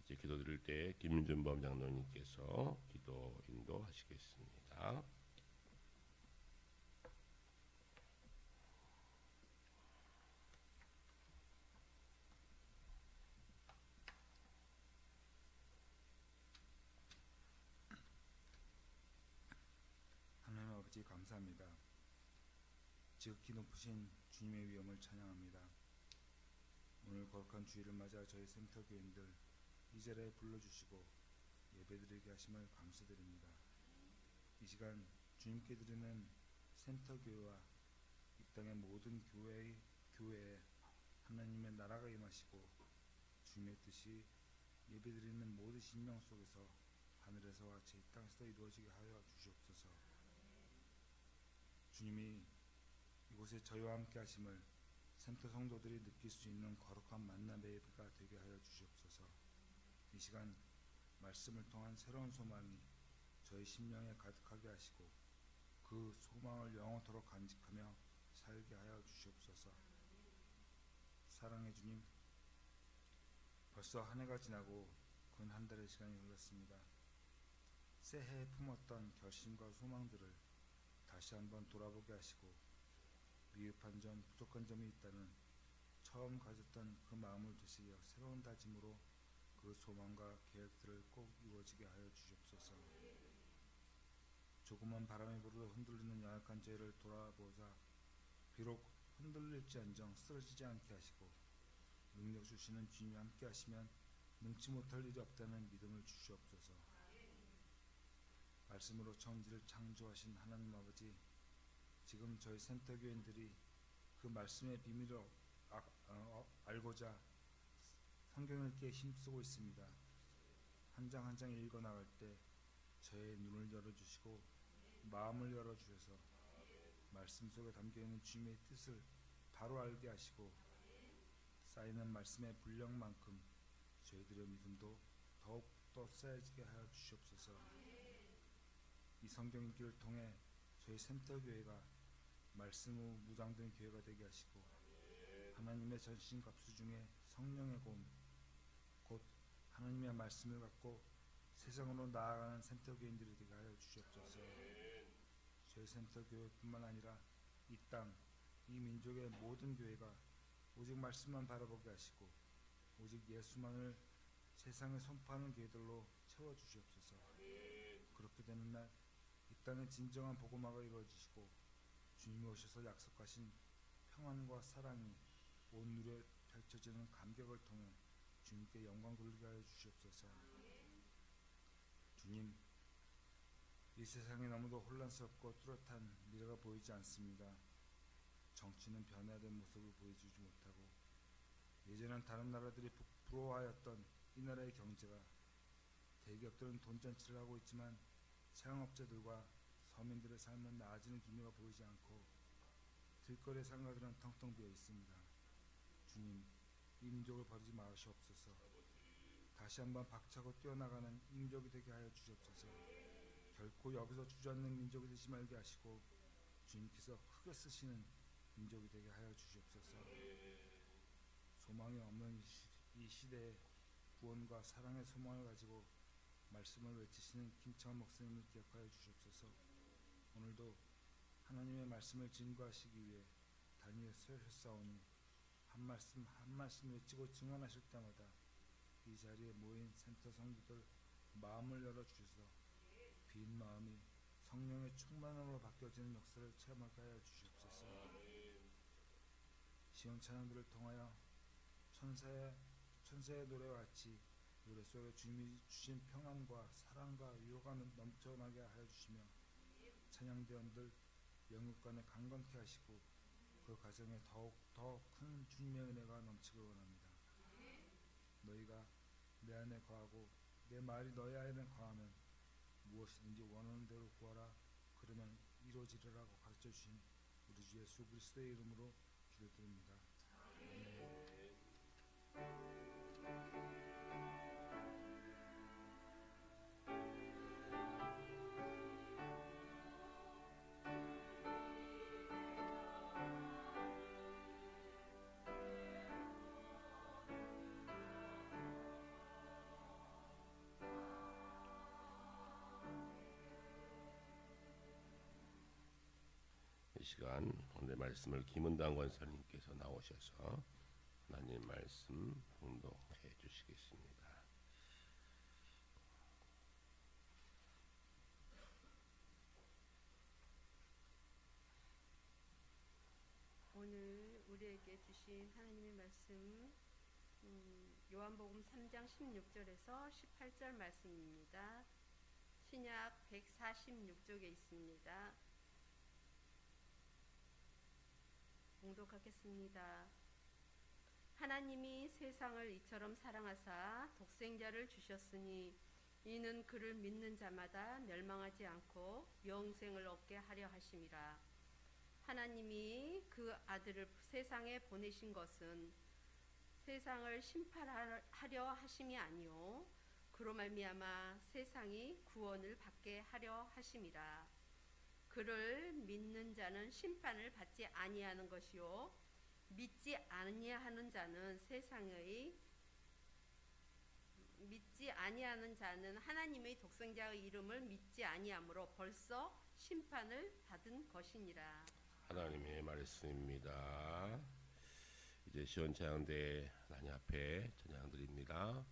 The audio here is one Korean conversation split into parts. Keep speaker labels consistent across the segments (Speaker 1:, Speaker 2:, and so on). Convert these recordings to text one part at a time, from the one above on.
Speaker 1: 이제 기도드릴 때 김준범 장로님께서 기도 인도하시겠습니다.
Speaker 2: 하나님 아버지 감사합니다. 지극히 높으신 주님의 위엄을 찬양합니다. 오늘 거룩한 주일을 맞아 저희 센터교인들 이 자리에 불러주시고 예배드리게 하심을 감사드립니다. 이 시간 주님께 드리는 센터교회와 이 땅의 모든 교회에 하나님의 나라가 임하시고 주님의 뜻이 예배드리는 모든 심령 속에서 하늘에서와 같이 이 땅에서도 이루어지게 하여 주시옵소서. 주님이 이곳에 저희와 함께 하심을 센터 성도들이 느낄 수 있는 거룩한 만남의 예배가 되게 하여 주시옵소서. 이 시간 말씀을 통한 새로운 소망이 저희 심령에 가득하게 하시고 그 소망을 영원토록 간직하며 살게 하여 주시옵소서. 사랑의 주님, 벌써 한 해가 지나고 근 한 달의 시간이 흘렀습니다. 새해에 품었던 결심과 소망들을 다시 한번 돌아보게 하시고 미흡한 점, 부족한 점이 있다는 처음 가졌던 그 마음을 되새겨 새로운 다짐으로 그 소망과 계획들을 꼭 이루어지게 하여 주시옵소서. 조그만 바람이 불어도 흔들리는 연약한 저희를 돌아보사 비록 흔들릴지언정 쓰러지지 않게 하시고 능력 주시는 주님이 함께 하시면 능치 못할 일이 없다는 믿음을 주시옵소서. 말씀으로 천지를 창조하신 하나님 아버지, 지금 저희 센터교인들이 그 말씀의 비밀을 알고자 성경 읽기에 힘쓰고 있습니다. 한 장 한 장 읽어나갈 때 저의 눈을 열어주시고 마음을 열어주셔서 말씀 속에 담겨있는 주님의 뜻을 바로 알게 하시고 쌓이는 말씀의 분량만큼 저희들의 믿음도 더욱더 쌓여지게 하여 주시옵소서. 이 성경 읽기를 통해 저희 센터교회가 말씀 후 무장된 교회가 되게 하시고 하나님의 전신갑수 중에 성령의 곰, 곧 하나님의 말씀을 갖고 세상으로 나아가는 센터교인들이 되게 하여 주시옵소서. 저희 센터교회뿐만 아니라 이 땅, 이 민족의 모든 교회가 오직 말씀만 바라보게 하시고 오직 예수만을 세상에 선포하는 교회들로 채워주시옵소서. 그렇게 되는 날 이 땅에 진정한 복음화가 이루어지시고 주님이 오셔서 약속하신 평안과 사랑이 온 누리에 펼쳐지는 감격을 통해 주님께 영광 돌리게 하여 주시옵소서. 주님, 이 세상이 너무도 혼란스럽고 뚜렷한 미래가 보이지 않습니다. 정치는 변화된 모습을 보여주지 못하고 예전엔 다른 나라들이 부러워하였던 이 나라의 경제가 대기업들은 돈잔치를 하고 있지만 자영업자들과 서민들의 삶은 나아지는 기미가 보이지 않고 길거리 상가들은 텅텅 비어 있습니다. 주님, 이 민족을 버리지 마시옵소서. 다시 한번 박차고 뛰어나가는 이 민족이 되게 하여 주시옵소서. 결코 여기서 주저앉는 민족이 되지 말게 하시고 주님께서 크게 쓰시는 민족이 되게 하여 주시옵소서. 소망이 없는 이 시대에 구원과 사랑의 소망을 가지고 말씀을 외치시는 김창원 목사님을 기억하여 주시옵소서. 오늘도 하나님의 말씀을 증거하시기 위해 단위에 서셨사오니 한 말씀 한 말씀 외치고 증언하실 때마다 이 자리에 모인 센터 성도들 마음을 열어주셔서 빈 마음이 성령의 충만함으로 바뀌어지는 역사를 체험하게 하여 주시옵소서. 시온 찬양들을 통하여 천사의 노래와 같이 노래 속에 주님이 주신 평안과 사랑과 위로가 넘쳐나게 하여 주시며 찬양대원들 영육간에 강건케 하시고 그 가정에 더욱 더 큰 주님의 은혜가 넘치길 원합니다. 너희가 내 안에 거하고 내 말이 너희 안에 거하면 무엇이든지 원하는 대로 구하라 그러면 이루어지리라고 가르쳐 주신 우리 주 예수 그리스도의 이름으로 기도드립니다.
Speaker 1: 시간 오늘 말씀을 김은당 권사님께서 나오셔서 하나님 말씀 봉독해 주시겠습니다.
Speaker 3: 오늘 우리에게 주신 하나님의 말씀 요한복음 3장 16절에서 18절 말씀입니다. 신약 146쪽에 있습니다. 봉독하겠습니다. 하나님이 세상을 이처럼 사랑하사 독생자를 주셨으니 이는 그를 믿는 자마다 멸망하지 않고 영생을 얻게 하려 하심이라. 하나님이 그 아들을 세상에 보내신 것은 세상을 심판하려 하심이 아니요 그로 말미암아 세상이 구원을 받게 하려 하심이라. 그를 믿는 자는 심판을 받지 아니하는 것이요 믿지 아니하는 자는 하나님의 독생자의 이름을 믿지 아니하므로 벌써 심판을 받은 것이니라.
Speaker 1: 하나님의 말씀입니다. 이제 시온찬양대 하나님 앞에 찬양 드립니다.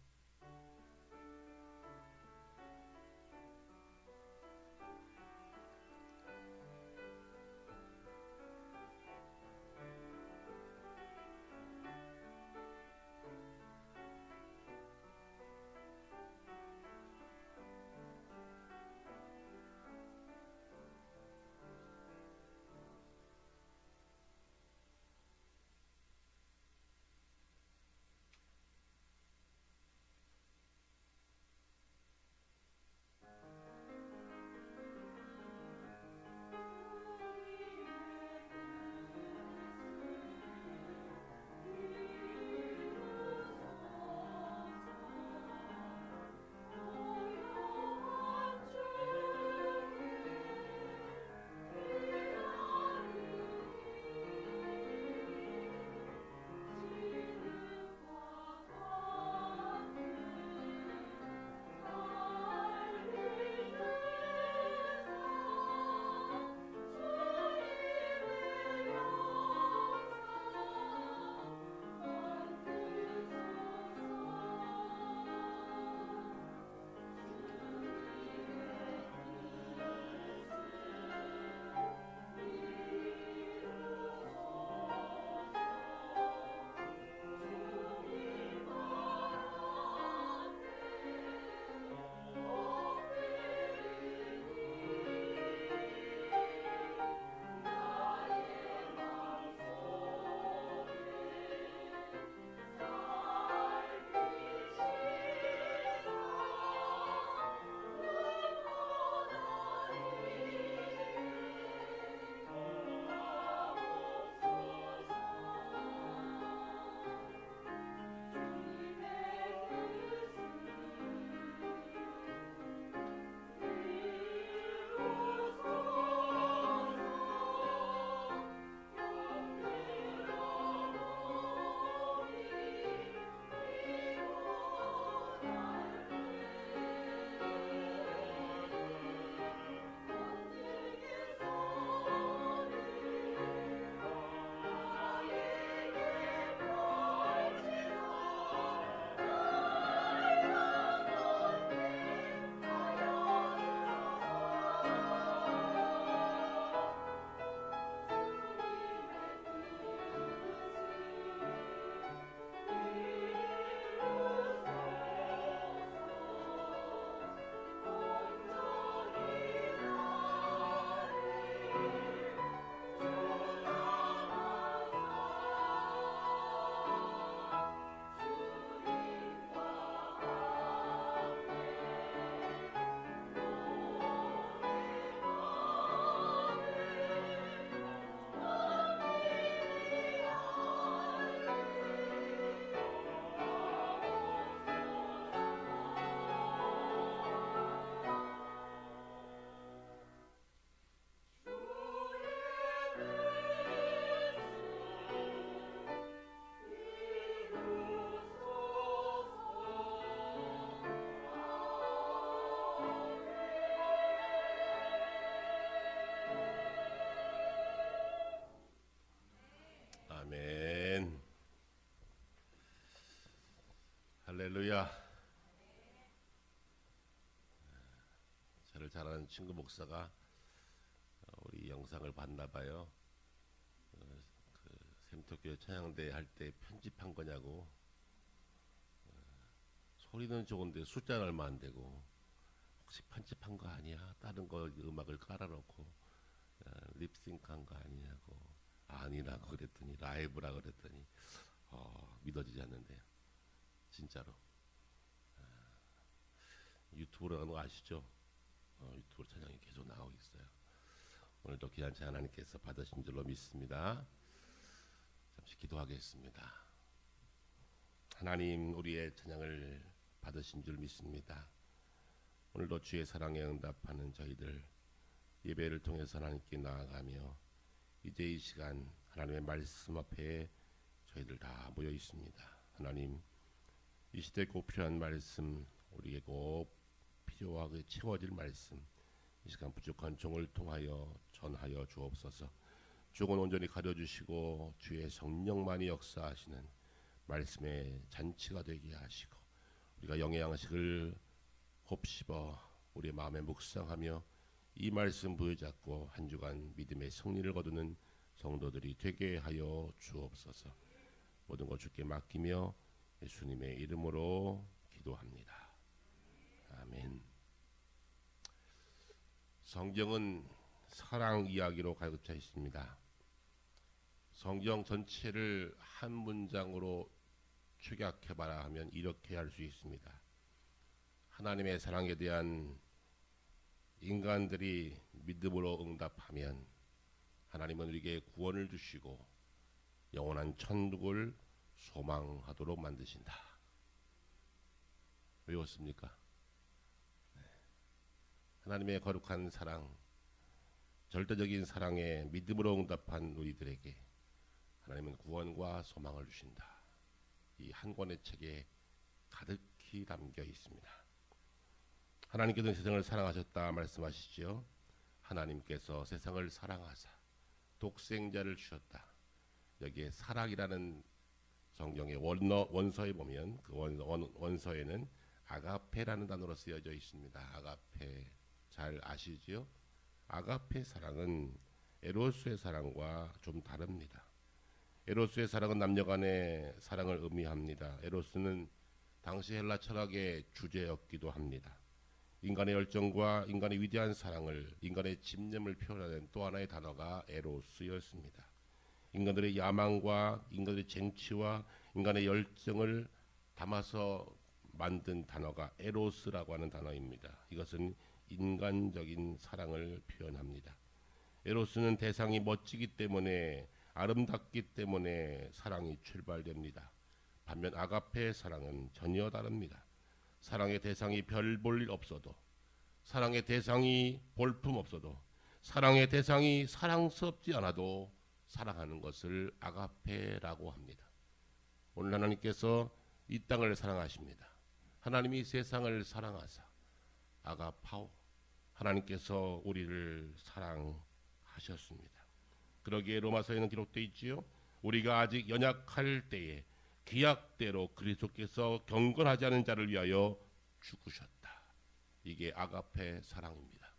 Speaker 1: 나를 잘 아는 친구 목사가 우리 영상을 봤나 봐요. 그 샘터교회 찬양대 할 때 편집한 거냐고. 소리는 좋은데 숫자는 얼마 안 되고 혹시 편집한 거 아니야? 다른 거 음악을 깔아놓고 립싱크한 거 아니냐고. 아니라고 그랬더니 라이브라 그랬더니 믿어지지 않는데요. 진짜로. 유튜브로 하는 거 아시죠? 유튜브로 찬양이 계속 나오고 있어요. 오늘도 귀한 찬양 하나님께서 받으신 줄로 믿습니다. 잠시 기도하겠습니다. 하나님, 우리의 찬양을 받으신 줄 믿습니다. 오늘도 주의 사랑에 응답하는 저희들 예배를 통해서 하나님께 나아가며 이제 이 시간 하나님의 말씀 앞에 저희들 다 모여 있습니다. 하나님, 이 시대에 꼭 필요한 말씀, 우리에게 꼭 필요하게 채워질 말씀, 이 시간 부족한 종을 통하여 전하여 주옵소서. 종은 온전히 가려주시고 주의 성령만이 역사하시는 말씀의 잔치가 되게 하시고 우리가 영의 양식을 곱씹어 우리의 마음에 묵상하며 이 말씀 부여잡고 한 주간 믿음의 승리를 거두는 성도들이 되게 하여 주옵소서. 모든 것 주께 맡기며 예수님의 이름으로 기도합니다. 아멘. 성경은 사랑 이야기로 가득 차 있습니다. 성경 전체를 한 문장으로 축약해봐라 하면 이렇게 할 수 있습니다. 하나님의 사랑에 대한 인간들이 믿음으로 응답하면 하나님은 우리에게 구원을 주시고 영원한 천국을 소망하도록 만드신다. 외웠습니까? 네. 하나님의 거룩한 사랑, 절대적인 사랑에 믿음으로 응답한 우리들에게 하나님은 구원과 소망을 주신다. 이 한 권의 책에 가득히 담겨 있습니다. 하나님께서 세상을 사랑하셨다 말씀하시죠. 하나님께서 세상을 사랑하사 독생자를 주셨다. 여기에 사랑이라는 성경의 원서에 보면 그 원서에는 아가페라는 단어로 쓰여져 있습니다. 아가페 잘 아시지요? 아가페 사랑은 에로스의 사랑과 좀 다릅니다. 에로스의 사랑은 남녀간의 사랑을 의미합니다. 에로스는 당시 헬라 철학의 주제였기도 합니다. 인간의 열정과 인간의 위대한 사랑을, 인간의 집념을 표현하는 또 하나의 단어가 에로스였습니다. 인간들의 야망과 인간들의 쟁취와 인간의 열정을 담아서 만든 단어가 에로스라고 하는 단어입니다. 이것은 인간적인 사랑을 표현합니다. 에로스는 대상이 멋지기 때문에, 아름답기 때문에 사랑이 출발됩니다. 반면 아가페 사랑은 전혀 다릅니다. 사랑의 대상이 별 볼 일 없어도, 사랑의 대상이 볼품 없어도, 사랑의 대상이 사랑스럽지 않아도 사랑하는 것을 아가페라고 합니다. 오늘 하나님께서 이 땅을 사랑하십니다. 하나님이 세상을 사랑하사 아가파오, 하나님께서 우리를 사랑하셨습니다. 그러기에 로마서에는 기록되어 있지요. 우리가 아직 연약할 때에 기약대로 그리스도께서 경건하지 않은 자를 위하여 죽으셨다. 이게 아가페 사랑입니다.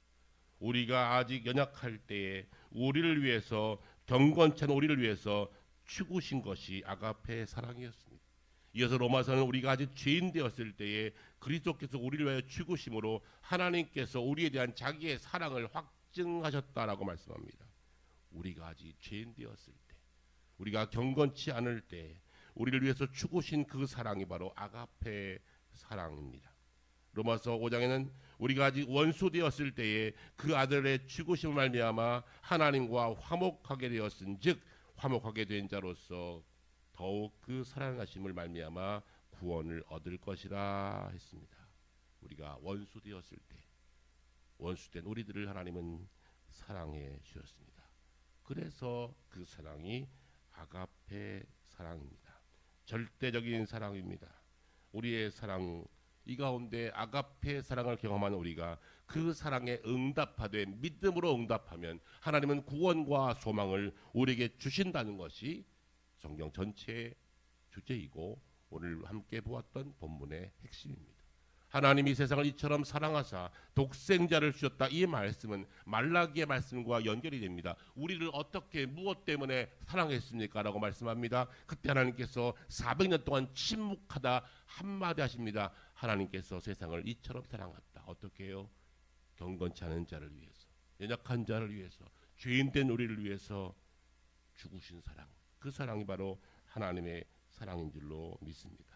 Speaker 1: 우리가 아직 연약할 때에 우리를 위해서, 경건치 않은 우리를 위해서 죽으신 것이 아가페 사랑이었습니다. 이어서 로마서는 우리가 아직 죄인 되었을 때에 그리스도께서 우리를 위하여 죽으심으로 하나님께서 우리에 대한 자기의 사랑을 확증하셨다라고 말씀합니다. 우리가 아직 죄인 되었을 때, 우리가 경건치 않을 때 우리를 위해서 죽으신 그 사랑이 바로 아가페 사랑입니다. 로마서 5장에는 우리가 아직 원수 되었을 때에 그 아들의 죽으심을 말미암아 하나님과 화목하게 되었은즉 화목하게 된 자로서 더욱 그 사랑하심을 말미암아 구원을 얻을 것이라 했습니다. 우리가 원수 되었을 때, 원수된 우리들을 하나님은 사랑해 주셨습니다. 그래서 그 사랑이 아가페 사랑입니다. 절대적인 사랑입니다. 우리의 사랑, 이 가운데 아가페 사랑을 경험하는 우리가 그 사랑에 응답하되 믿음으로 응답하면 하나님은 구원과 소망을 우리에게 주신다는 것이 성경 전체의 주제이고 오늘 함께 보았던 본문의 핵심입니다. 하나님이 세상을 이처럼 사랑하사 독생자를 주셨다. 이 말씀은 말라기의 말씀과 연결이 됩니다. 우리를 어떻게 무엇 때문에 사랑했습니까? 라고 말씀합니다. 그때 하나님께서 400년 동안 침묵하다 한마디 하십니다. 하나님께서 세상을 이처럼 사랑했다. 어떻게 해요? 경건치 않은 자를 위해서, 연약한 자를 위해서, 죄인된 우리를 위해서 죽으신 사랑, 그 사랑이 바로 하나님의 사랑인 줄로 믿습니다.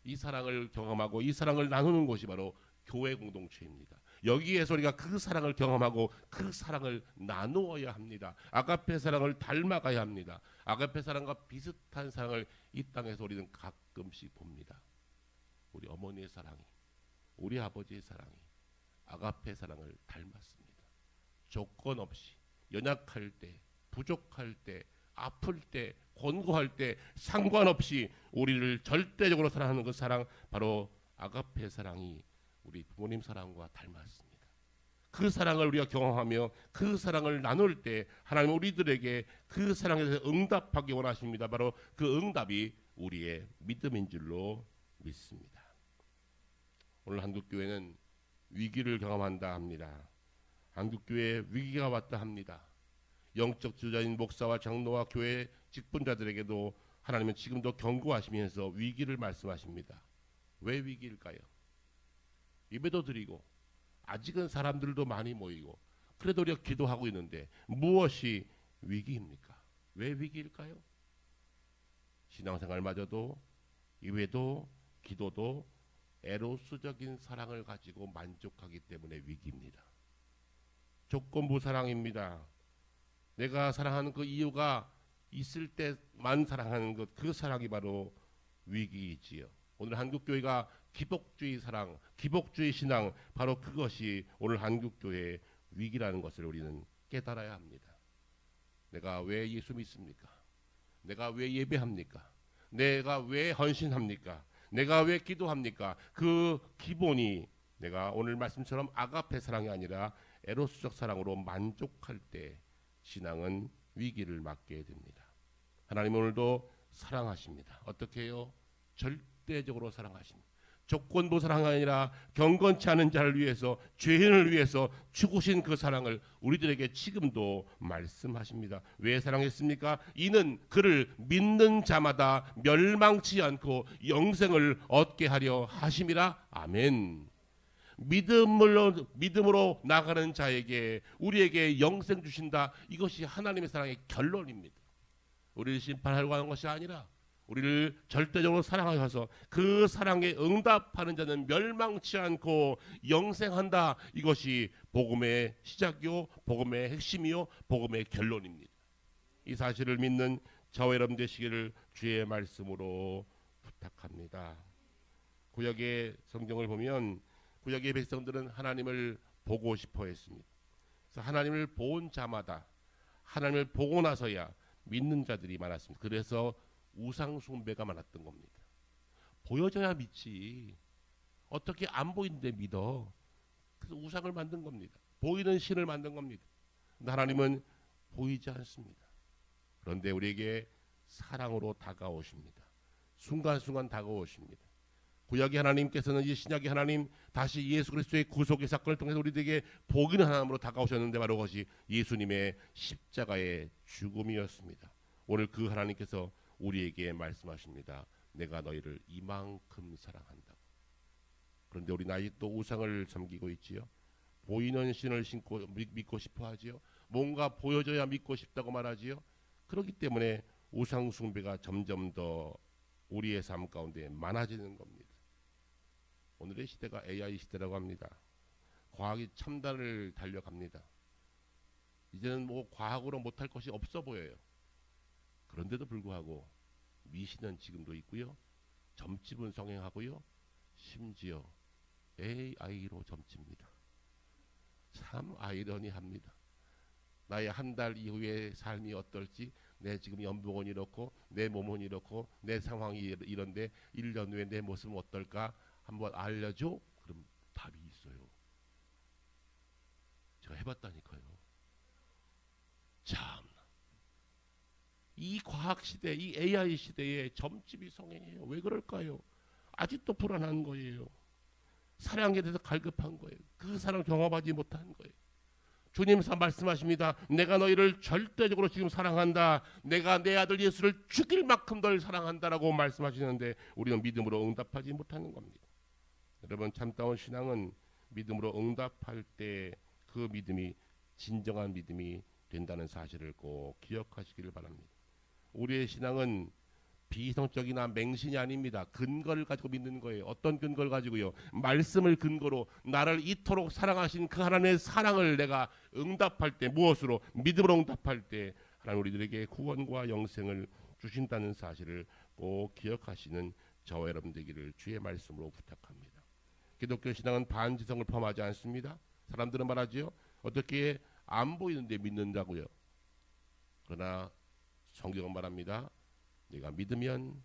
Speaker 1: 이 사랑을 경험하고 이 사랑을 나누는 곳이 바로 교회 공동체입니다. 여기에서 우리가 그 사랑을 경험하고 그 사랑을 나누어야 합니다. 아가페 사랑을 닮아가야 합니다. 아가페 사랑과 비슷한 사랑을 이 땅에서 우리는 가끔씩 봅니다. 우리 어머니의 사랑이, 우리 아버지의 사랑이 아가페 사랑을 닮았습니다. 조건 없이, 연약할 때, 부족할 때, 아플 때, 권고할 때 상관없이 우리를 절대적으로 사랑하는 그 사랑, 바로 아가페 사랑이 우리 부모님 사랑과 닮았습니다. 그 사랑을 우리가 경험하며 그 사랑을 나눌 때 하나님은 우리들에게 그 사랑에 대해서 응답하기 원하십니다. 바로 그 응답이 우리의 믿음인 줄로 믿습니다. 오늘 한국교회는 위기를 경험한다 합니다. 한국교회에 위기가 왔다 합니다. 영적 지도자인 목사와 장로와 교회 직분자들에게도 하나님은 지금도 경고하시면서 위기를 말씀하십니다. 왜 위기일까요? 예배도 드리고 아직은 사람들도 많이 모이고 그래도 우리가 기도하고 있는데 무엇이 위기입니까? 왜 위기일까요? 신앙생활마저도 예배도 기도도 에로스적인 사랑을 가지고 만족하기 때문에 위기입니다. 조건부 사랑입니다. 내가 사랑하는 그 이유가 있을 때만 사랑하는 것, 그 사랑이 바로 위기이지요. 오늘 한국교회가 기복주의 사랑, 기복주의 신앙, 바로 그것이 오늘 한국교회의 위기라는 것을 우리는 깨달아야 합니다. 내가 왜 예수 믿습니까? 내가 왜 예배합니까? 내가 왜 헌신합니까? 내가 왜 기도합니까? 그 기본이 내가 오늘 말씀처럼 아가페 사랑이 아니라 에로스적 사랑으로 만족할 때 신앙은 위기를 맞게 됩니다. 하나님 오늘도 사랑하십니다. 어떻게 해요? 절대적으로 사랑하십니다. 조건부 사랑이 아니라 경건치 않은 자를 위해서, 죄인을 위해서 죽으신 그 사랑을 우리들에게 지금도 말씀하십니다. 왜 사랑했습니까? 이는 그를 믿는 자마다 멸망치 않고 영생을 얻게 하려 하심이라. 아멘. 믿음으로 나가는 자에게, 우리에게 영생 주신다. 이것이 하나님의 사랑의 결론입니다. 우리를 심판하려고 하는 것이 아니라 우리를 절대적으로 사랑하셔서 그 사랑에 응답하는 자는 멸망치 않고 영생한다. 이것이 복음의 시작이요, 복음의 핵심이요, 복음의 결론입니다. 이 사실을 믿는 저와 여러분 되시기를 주의 말씀으로 부탁합니다. 구약의 성경을 보면 구약의 백성들은 하나님을 보고 싶어 했습니다. 그래서 하나님을 본 자마다, 하나님을 보고 나서야 믿는 자들이 많았습니다. 그래서 우상 숭배가 많았던 겁니다. 보여줘야 믿지. 어떻게 안 보이는데 믿어. 그래서 우상을 만든 겁니다. 보이는 신을 만든 겁니다. 근데 하나님은 보이지 않습니다. 그런데 우리에게 사랑으로 다가오십니다. 순간순간 다가오십니다. 구약의 하나님께서는 이 신약의 하나님, 다시 예수 그리스도의 구속의 사건을 통해서 우리들에게 복이는 하나님으로 다가오셨는데 바로 그것이 예수님의 십자가의 죽음이었습니다. 오늘 그 하나님께서 우리에게 말씀하십니다. 내가 너희를 이만큼 사랑한다고. 그런데 우리는 아직도 우상을 섬기고 있지요. 보이는 신을 믿고 싶어 하지요. 뭔가 보여줘야 믿고 싶다고 말하지요. 그렇기 때문에 우상 숭배가 점점 더 우리의 삶 가운데 많아지는 겁니다. 오늘의 시대가 AI 시대라고 합니다. 과학이 첨단을 달려갑니다. 이제는 뭐 과학으로 못할 것이 없어 보여요. 그런데도 불구하고 미신은 지금도 있고요. 점집은 성행하고요. 심지어 AI로 점집니다. 참 아이러니합니다. 나의 한 달 이후의 삶이 어떨지, 내 지금 연봉은 이렇고 내 몸은 이렇고 내 상황이 이런데 1년 후에 내 모습은 어떨까 한번 알려줘? 그럼 답이 있어요. 제가 해봤다니까요. 참, 이 과학시대, 이 AI 시대에 점집이 성행해요. 왜 그럴까요? 아직도 불안한 거예요. 사랑에 대해서 갈급한 거예요. 그 사랑을 경험하지 못한 거예요. 주님께서 말씀하십니다. 내가 너희를 절대적으로 지금 사랑한다. 내가 내 아들 예수를 죽일 만큼 널 사랑한다라고 말씀하시는데 우리는 믿음으로 응답하지 못하는 겁니다. 여러분, 참다운 신앙은 믿음으로 응답할 때 그 믿음이 진정한 믿음이 된다는 사실을 꼭 기억하시기를 바랍니다. 우리의 신앙은 비이성적이나 맹신이 아닙니다. 근거를 가지고 믿는 거예요. 어떤 근거를 가지고요? 말씀을 근거로 나를 이토록 사랑하신 그 하나님의 사랑을 내가 응답할 때, 무엇으로? 믿음으로 응답할 때 하나님 우리들에게 구원과 영생을 주신다는 사실을 꼭 기억하시는 저와 여러분 되기를 주의 말씀으로 부탁합니다. 기독교 신앙은 반지성을 포함하지 않습니다. 사람들은 말하지요. 어떻게 안 보이는데 믿는다고요. 그러나 성경은 말합니다. 네가 믿으면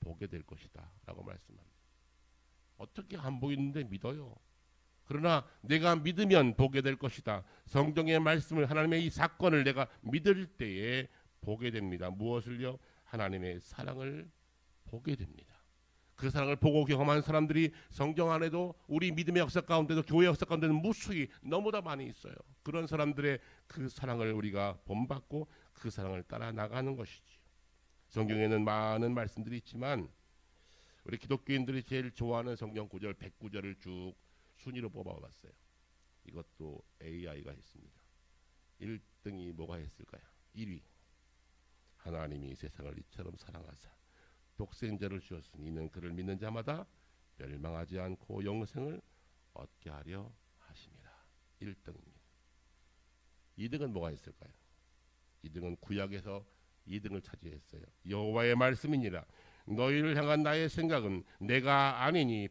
Speaker 1: 보게 될 것이다 라고 말씀합니다. 어떻게 안 보이는데 믿어요. 그러나 내가 믿으면 보게 될 것이다. 성경의 말씀을, 하나님의 이 사건을 내가 믿을 때에 보게 됩니다. 무엇을요? 하나님의 사랑을 보게 됩니다. 그 사랑을 보고 경험한 사람들이 성경 안에도 우리 믿음의 역사 가운데도 교회 역사 가운데는 무수히 너무나 많이 있어요. 그런 사람들의 그 사랑을 우리가 본받고 그 사랑을 따라 나가는 것이지. 성경에는 많은 말씀들이 있지만 우리 기독교인들이 제일 좋아하는 성경 구절 109절을 쭉 순위로 뽑아봤어요. 이것도 AI가 했습니다. 1등이 뭐가 했을까요? 1위. 하나님이 세상을 이처럼 사랑하사 독생자를 주었으니 이는 그를 믿는 자마다 멸망하지 않고 영생을 얻게 하려 하심이라. 1등입니다. 2등은 뭐가 있을까요? 2등은 구약에서 2등을 차지했어요. 여호와의 말씀이니라. 너희를 향한 나의 생각은 내가 아니니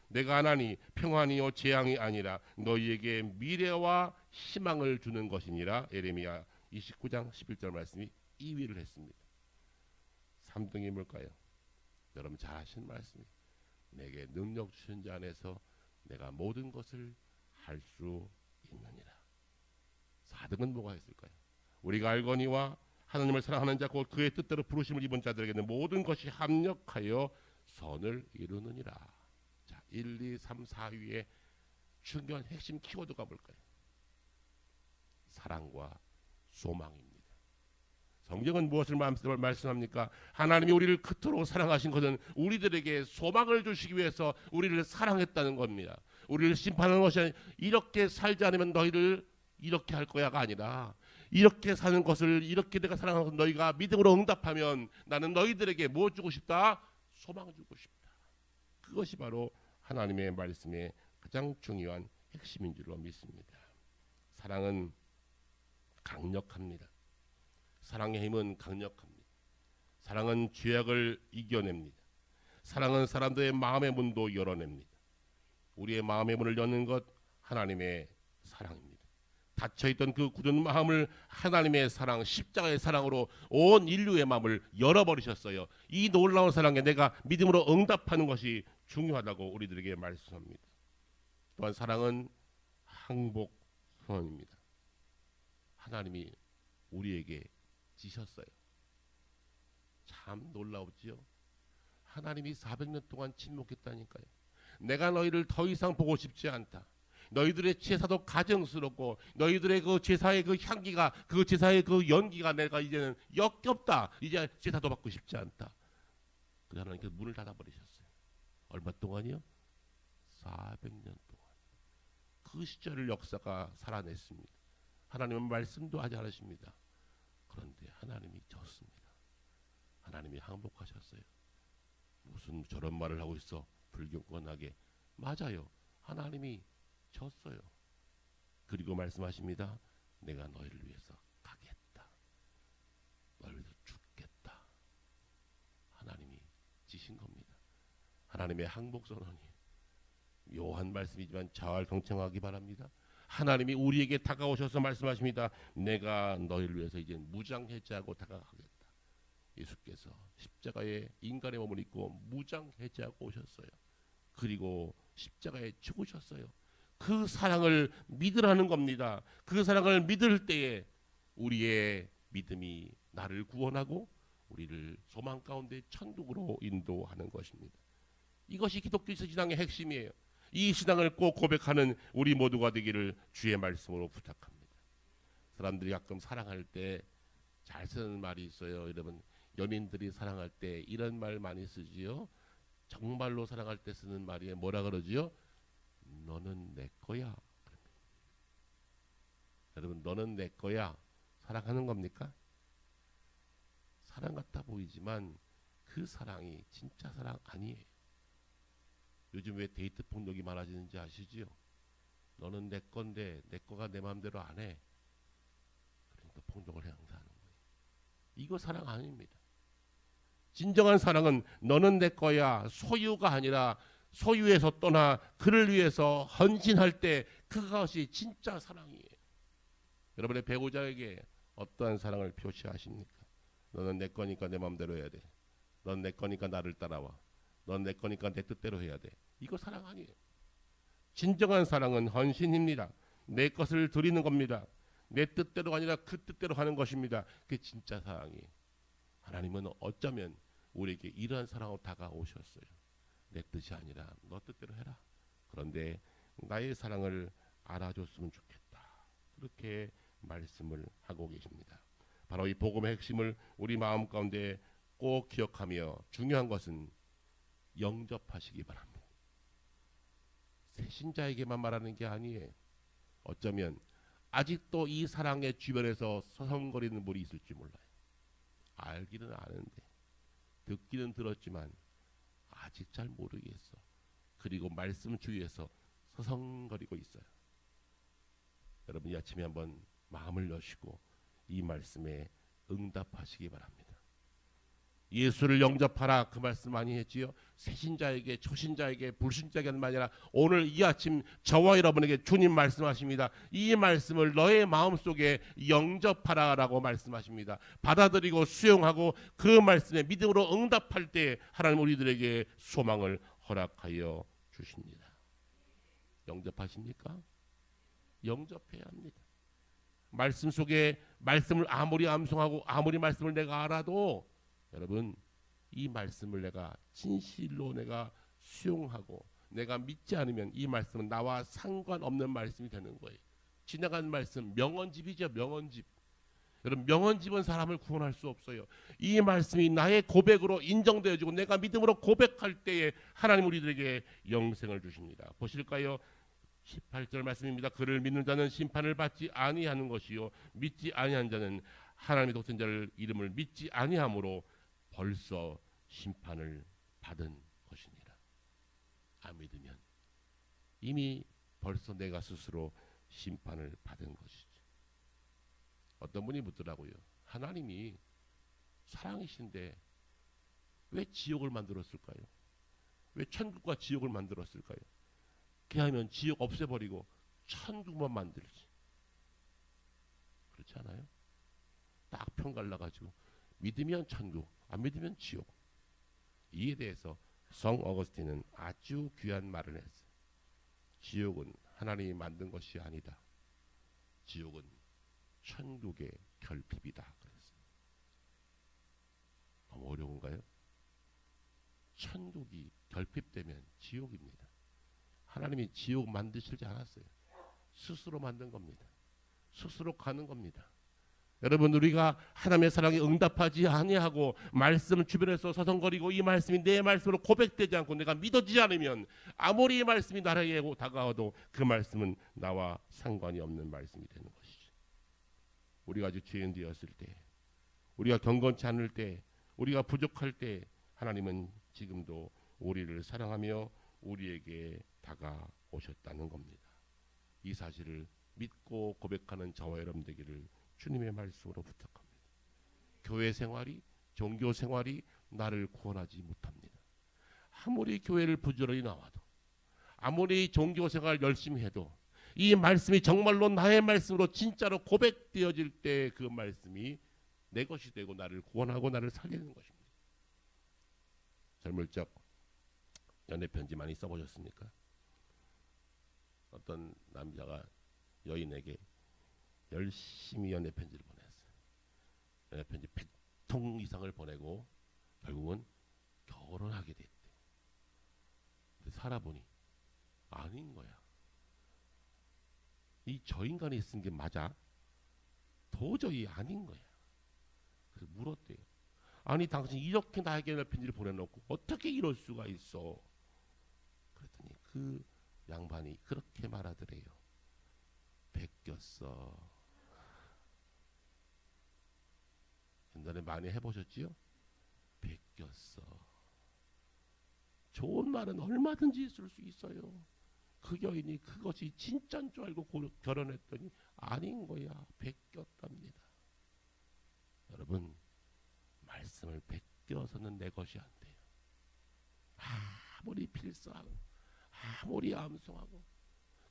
Speaker 1: 내가 하나니 평안이요 재앙이 아니라 너희에게 미래와 희망을 주는 것이니라. 예레미야 29장 11절 말씀이 2위를 했습니다. 3등이 뭘까요? 여러분 잘 아시는 말씀이 내게 능력 주신 자 안에서 내가 모든 것을 할 수 있느니라. 4등은 뭐가 있을까요? 우리가 알거니와 하나님을 사랑하는 자 곧 그의 뜻대로 부르심을 입은 자들에게는 모든 것이 합력하여 선을 이루느니라. 자, 1, 2, 3, 4위의 중요한 핵심 키워드가 뭘까요? 사랑과 소망입니다. 성경은 무엇을 말씀합니까? 하나님이 우리를 그토록 사랑하신 것은 우리들에게 소망을 주시기 위해서 우리를 사랑했다는 겁니다. 우리를 심판하는 것이 아니라 이렇게 살지 않으면 너희를 이렇게 할 거야가 아니라 이렇게 사는 것을 이렇게 내가 사랑하는 것을 너희가 믿음으로 응답하면 나는 너희들에게 뭐 주고 싶다? 소망 주고 싶다. 그것이 바로 하나님의 말씀의 가장 중요한 핵심인 줄로 믿습니다. 사랑은 강력합니다. 사랑의 힘은 강력합니다. 사랑은 죄악을 이겨냅니다. 사랑은 사람들의 마음의 문도 열어냅니다. 우리의 마음의 문을 여는 것 하나님의 사랑입니다. 닫혀있던 그 굳은 마음을 하나님의 사랑, 십자가의 사랑으로 온 인류의 마음을 열어버리셨어요. 이 놀라운 사랑에 내가 믿음으로 응답하는 것이 중요하다고 우리들에게 말씀합니다. 또한 사랑은 항복 선언입니다. 하나님이 우리에게 지셨어요. 참 놀라웠지요. 하나님이 400년 동안 침묵했다니까요. 내가 너희를 더 이상 보고 싶지 않다. 너희들의 제사도 가증스럽고 너희들의 그 제사의 그 향기가 그 제사의 그 연기가 내가 이제는 역겹다. 이제 제사도 받고 싶지 않다. 그 하나님께서 문을 닫아버리셨어요. 얼마 동안이요? 400년 동안. 그 시절을 역사가 살아냈습니다. 하나님은 말씀도 하지 않으십니다. 그런데 하나님이 졌습니다. 하나님이 항복하셨어요. 무슨 저런 말을 하고 있어? 불경건하게. 맞아요. 하나님이 졌어요. 그리고 말씀하십니다. 내가 너희를 위해서 가겠다. 너희를 위해서 죽겠다. 하나님이 지신 겁니다. 하나님의 항복 선언이 묘한 말씀이지만 잘 경청하기 바랍니다. 하나님이 우리에게 다가오셔서 말씀하십니다. 내가 너희를 위해서 이제 무장해제하고 다가가겠다. 예수께서 십자가에 인간의 몸을 입고 무장해제하고 오셨어요. 그리고 십자가에 죽으셨어요. 그 사랑을 믿으라는 겁니다. 그 사랑을 믿을 때에 우리의 믿음이 나를 구원하고 우리를 소망 가운데 천국으로 인도하는 것입니다. 이것이 기독교 신앙의 핵심이에요. 이 신앙을 꼭 고백하는 우리 모두가 되기를 주의 말씀으로 부탁합니다. 사람들이 가끔 사랑할 때 잘 쓰는 말이 있어요. 여러분, 연인들이 사랑할 때 이런 말 많이 쓰지요. 정말로 사랑할 때 쓰는 말이 뭐라 그러지요? 너는 내 거야. 여러분, 너는 내 거야. 사랑하는 겁니까? 사랑 같아 보이지만 그 사랑이 진짜 사랑 아니에요. 요즘 왜 데이트 폭력이 많아지는지 아시지요? 너는 내 건데 내 거가 내 마음대로 안 해. 그러니까 폭력을 행사하는 거예요. 이거 사랑 아닙니다. 진정한 사랑은 너는 내 거야, 소유가 아니라 소유에서 떠나 그를 위해서 헌신할 때 그것이 진짜 사랑이에요. 여러분의 배우자에게 어떠한 사랑을 표시하십니까? 너는 내 거니까 내 마음대로 해야 돼. 넌 내 거니까 나를 따라와. 넌 내 거니까 내 뜻대로 해야 돼. 이거 사랑 아니에요. 진정한 사랑은 헌신입니다. 내 것을 드리는 겁니다. 내 뜻대로 아니라 그 뜻대로 하는 것입니다. 그게 진짜 사랑이에요. 하나님은 어쩌면 우리에게 이러한 사랑으로 다가오셨어요. 내 뜻이 아니라 너 뜻대로 해라. 그런데 나의 사랑을 알아줬으면 좋겠다. 그렇게 말씀을 하고 계십니다. 바로 이 복음의 핵심을 우리 마음 가운데 꼭 기억하며, 중요한 것은 영접하시기 바랍니다. 새신자에게만 말하는 게 아니에요. 어쩌면 아직도 이 사랑의 주변에서 서성거리는 분이 있을지 몰라요. 알기는 아는데, 듣기는 들었지만 아직 잘 모르겠어. 그리고 말씀 주위에서 서성거리고 있어요. 여러분, 이 아침에 한번 마음을 여시고 이 말씀에 응답하시기 바랍니다. 예수를 영접하라, 그 말씀 많이 했지요. 새신자에게, 초신자에게, 불신자에게 하는 말이 아니라 오늘 이 아침 저와 여러분에게 주님 말씀하십니다. 이 말씀을 너의 마음속에 영접하라라고 말씀하십니다. 받아들이고 수용하고 그 말씀에 믿음으로 응답할 때 하나님 우리들에게 소망을 허락하여 주십니다. 영접하십니까? 영접해야 합니다. 말씀 속에 말씀을 아무리 암송하고 아무리 말씀을 내가 알아도 여러분, 이 말씀을 내가 진실로 내가 수용하고 내가 믿지 않으면 이 말씀은 나와 상관없는 말씀이 되는 거예요. 지나간 말씀, 명언집이죠. 명언집. 여러분, 명언집은 사람을 구원할 수 없어요. 이 말씀이 나의 고백으로 인정되어지고 내가 믿음으로 고백할 때에 하나님 우리들에게 영생을 주십니다. 보실까요? 18절 말씀입니다. 그를 믿는 자는 심판을 받지 아니하는 것이요, 믿지 아니한 자는 하나님의 독생자를 이름을 믿지 아니함으로 벌써 심판을 받은 것이니라. 안 믿으면 이미 벌써 내가 스스로 심판을 받은 것이죠. 어떤 분이 묻더라고요. 하나님이 사랑이신데 왜 지옥을 만들었을까요? 왜 천국과 지옥을 만들었을까요? 그하면 지옥 없애버리고 천국만 만들지. 그렇지 않아요? 딱 편 갈라가지고 믿으면 천국, 안 믿으면 지옥. 이에 대해서 성 어거스틴은 아주 귀한 말을 했어요. 지옥은 하나님이 만든 것이 아니다. 지옥은 천국의 결핍이다. 그랬어요. 너무 어려운가요? 천국이 결핍되면 지옥입니다. 하나님이 지옥 만드시지 않았어요. 스스로 만든 겁니다. 스스로 가는 겁니다. 여러분, 우리가 하나님의 사랑에 응답하지 아니하고 말씀 주변에서 서성거리고 이 말씀이 내 말씀으로 고백되지 않고 내가 믿어지지 않으면 아무리 이 말씀이 나에게 다가와도 그 말씀은 나와 상관이 없는 말씀이 되는 것이죠. 우리가 아주 죄인 되었을 때, 우리가 경건치 않을 때, 우리가 부족할 때 하나님은 지금도 우리를 사랑하며 우리에게 다가오셨다는 겁니다. 이 사실을 믿고 고백하는 저와 여러분 되기를 주님의 말씀으로 부탁합니다. 교회 생활이, 종교 생활이 나를 구원하지 못합니다. 아무리 교회를 부지런히 나와도, 아무리 종교 생활 열심히 해도 이 말씀이 정말로 나의 말씀으로 진짜로 고백되어질 때 그 말씀이 내 것이 되고 나를 구원하고 나를 살리는 것입니다. 젊을 적 연애 편지 많이 써보셨습니까? 어떤 남자가 여인에게 열심히 연애 편지를 보냈어요. 연애 편지 100통 이상을 보내고 결국은 결혼하게 됐대. 살아보니 아닌 거야. 이 저 인간이 쓴 게 맞아? 도저히 아닌 거야. 그래서 물었대요. 아니 당신 이렇게 나에게 편지를 보내놓고 어떻게 이럴 수가 있어? 그랬더니 그 양반이 그렇게 말하더래요. 베꼈어. 옛날에 많이 해보셨지요? 베꼈어. 좋은 말은 얼마든지 쓸 수 있어요. 그 여인이 그것이 진짜인 줄 알고 결혼했더니 아닌 거야. 베꼈답니다. 여러분, 말씀을 베껴서는 내 것이 안 돼요. 아무리 필사하고 아무리 암송하고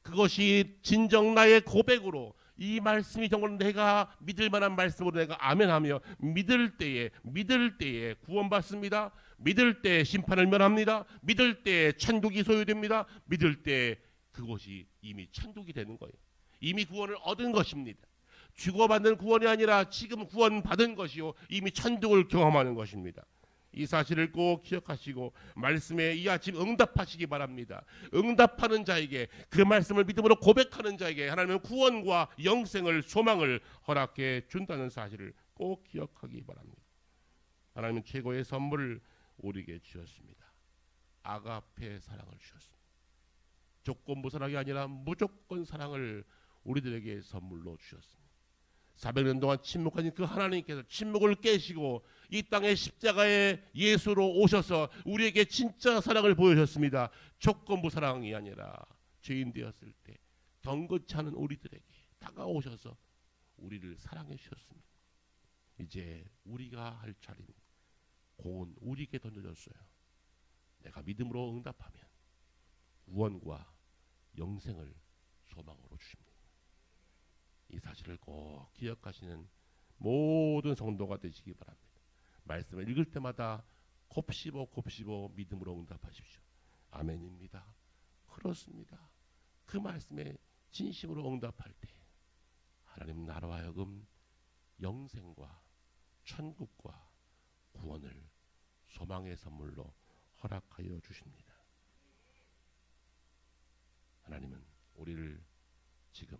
Speaker 1: 그것이 진정 나의 고백으로 이 말씀이 정말 내가 믿을 만한 말씀으로 내가 아멘하며 믿을 때에 구원받습니다. 믿을 때 심판을 면합니다. 믿을 때 천국이 소유됩니다. 믿을 때 그것이 이미 천국이 되는 거예요. 이미 구원을 얻은 것입니다. 주고받는 구원이 아니라 지금 구원받은 것이요 이미 천국을 경험하는 것입니다. 이 사실을 꼭 기억하시고 말씀에 이 아침 응답하시기 바랍니다. 응답하는 자에게 그 말씀을 믿음으로 고백하는 자에게 하나님은 구원과 영생을 소망을 허락해 준다는 사실을 꼭 기억하기 바랍니다. 하나님은 최고의 선물을 우리에게 주셨습니다. 아가페 사랑을 주셨습니다. 조건부 사랑이 아니라 무조건 사랑을 우리들에게 선물로 주셨습니다. 400년 동안 침묵하신 그 하나님께서 침묵을 깨시고 이 땅의 십자가의 예수로 오셔서 우리에게 진짜 사랑을 보여주셨습니다. 조건부 사랑이 아니라 죄인 되었을 때 경건치 않은 우리들에게 다가오셔서 우리를 사랑해 주셨습니다. 이제 우리가 할 차례입니다. 공은 우리에게 던져졌어요. 내가 믿음으로 응답하면 구원과 영생을 소망으로 주십니다. 이 사실을 꼭 기억하시는 모든 성도가 되시기 바랍니다. 말씀을 읽을 때마다 곱씹어 믿음으로 응답하십시오. 아멘입니다. 그렇습니다. 그 말씀에 진심으로 응답할 때 하나님 나로 하여금 영생과 천국과 구원을 소망의 선물로 허락하여 주십니다. 하나님은 우리를 지금